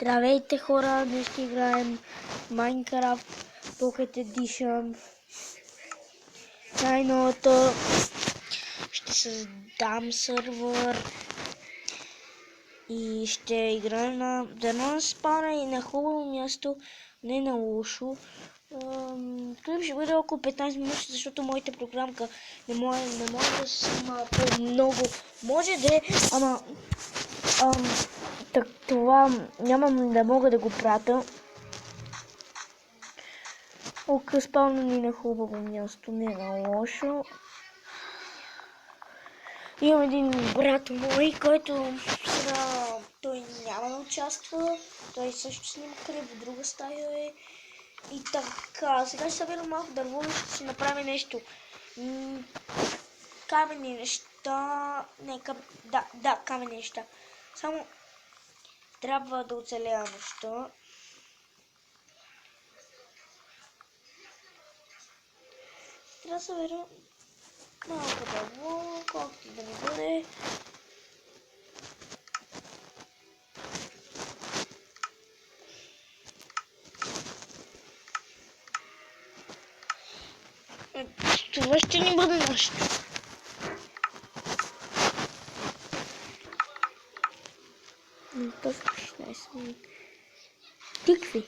Здравейте хора, днес ще играем Minecraft Pocket Edition. Най-новото ще създам сървър и ще играем на дано спавна и на хубаво място, не на лошо. Клип ще бъде около 15 минути, защото моята програмка не може да снима по-много. Може да е, ама това нямам да мога да го пратя. Окей, спавна ни на хубаво място, не на лошо. Имам един брат мой, който сега той няма да участва. Той също снима кръв в друга стая е. И така, сега ще събирам малко дърво и ще си направим нещо. Каменни неща. Не, каменни неща. Само трябва да оцеля неща. Трябва да събера малко дърво, колкото да ми бъде. Това ще ни бъде нещо. Точно 16 минути. Тикви.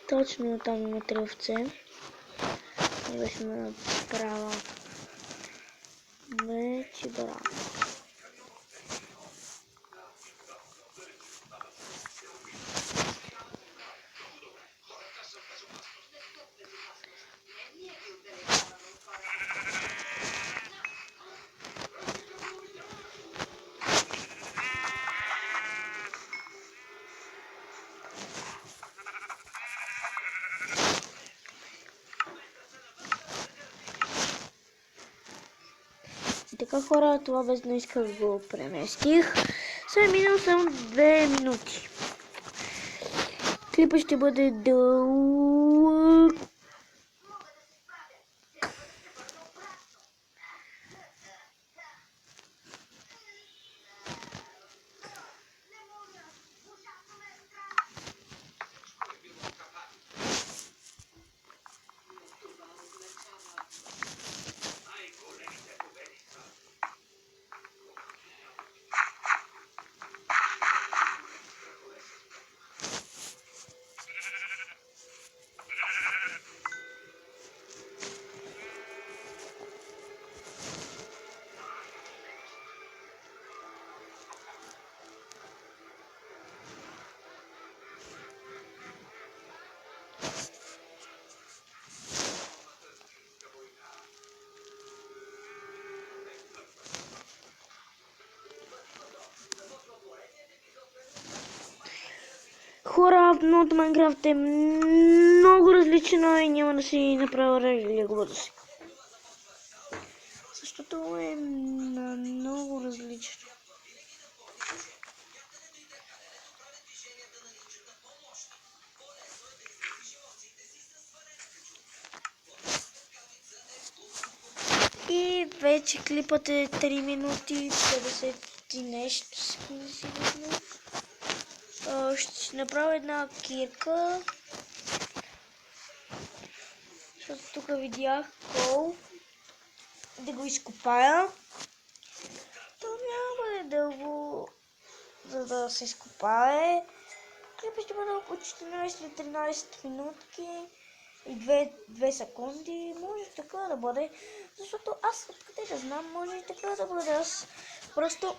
Точно там има тръвце. Да сме направо. Вече браво. Така хора, това без днес го преместих. Сега минал само 2 минути. Клипът ще бъде дълъг. Хора, новото Майнкрафт е много различно и няма да си направя регулата си. Защото е много различно. И вече клипът е 3 минути 50 и нещо сигурно. Ще направя една кирка, защото тук видях кол, да го изкопая. То няма да е дълго, за да се изкопае. Клипът ще бъде около 14-13 минутки и 2 секунди. Може така да бъде, защото аз откъде да знам, може и така да бъде. Аз просто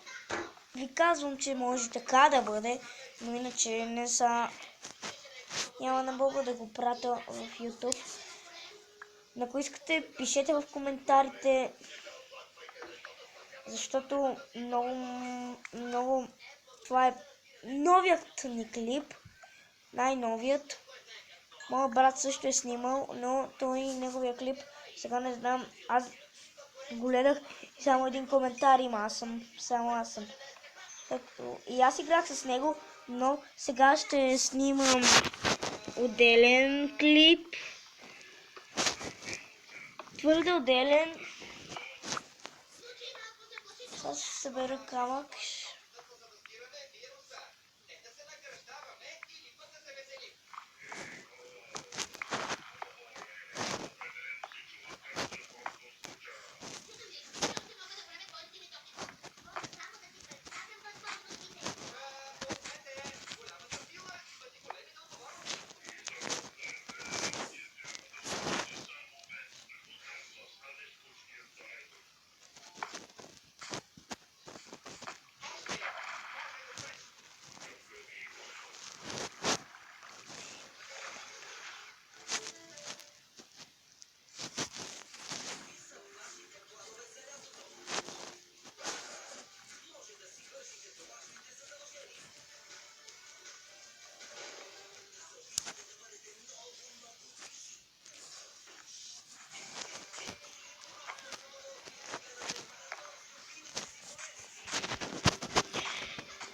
ви казвам, че може така да бъде, но иначе не са. Няма да мога да го пратя в YouTube. Ако искате, пишете в коментарите, защото много това е новият ни клип, най-новият. Моят брат също е снимал, но той неговия клип, сега не знам, аз го гледах и само един коментар има, само аз съм. И аз играх с него, но сега ще снимам отделен клип. Твърде отделен. Сега ще събера камък.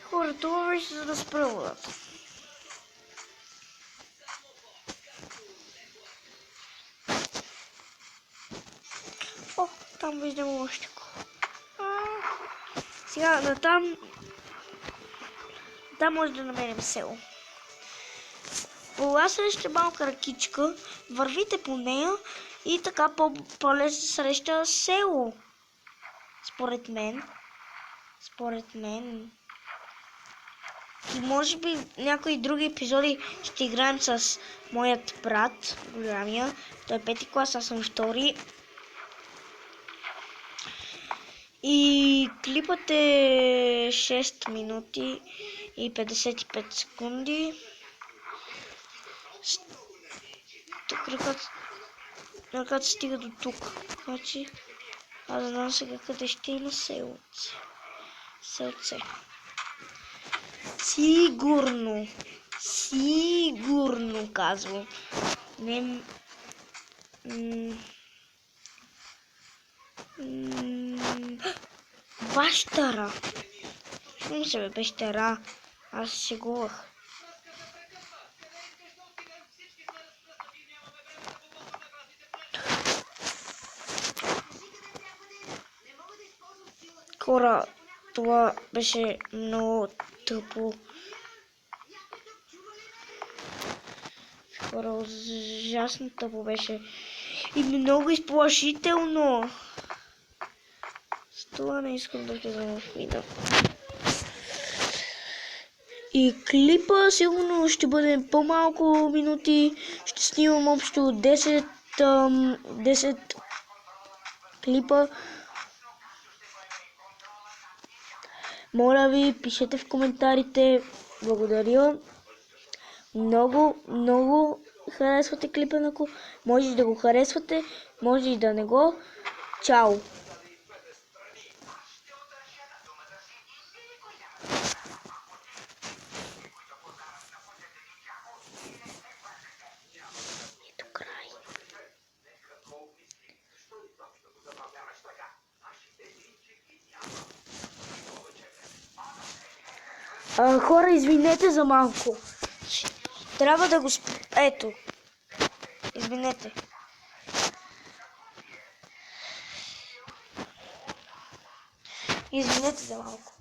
Хора, това беше за да спра водата. О, там виждам още. Сега натам може да намерим село. По среща малка ръкичка, вървите по нея и така по-лесно среща село. Според мен. И може би някои други епизоди ще играем с моят брат, голямия. Той е 5-ти клас, аз съм 2-ри. И клипът е 6 минути и 55 секунди. Тук ръката стига до тук. Значи, аз знам сега къде ще има селце. Сигурно казвам. Не... Бащара. Шум се бе, бащара. Аз се шегувах. Хора, това беше много тъпо. Хора, ужасно тъпо беше. И много изплашително. С това не искам да влизам в видео. И клипа сигурно ще бъде по-малко минути. Ще снимам общо 10 клипа. Моля ви, пишете в коментарите. Благодаря. Много харесвате клипа, ако може да го харесвате, може и да не го. Чао! Хора, извинете за малко. Трябва да го ето. Извинете. Извинете за малко.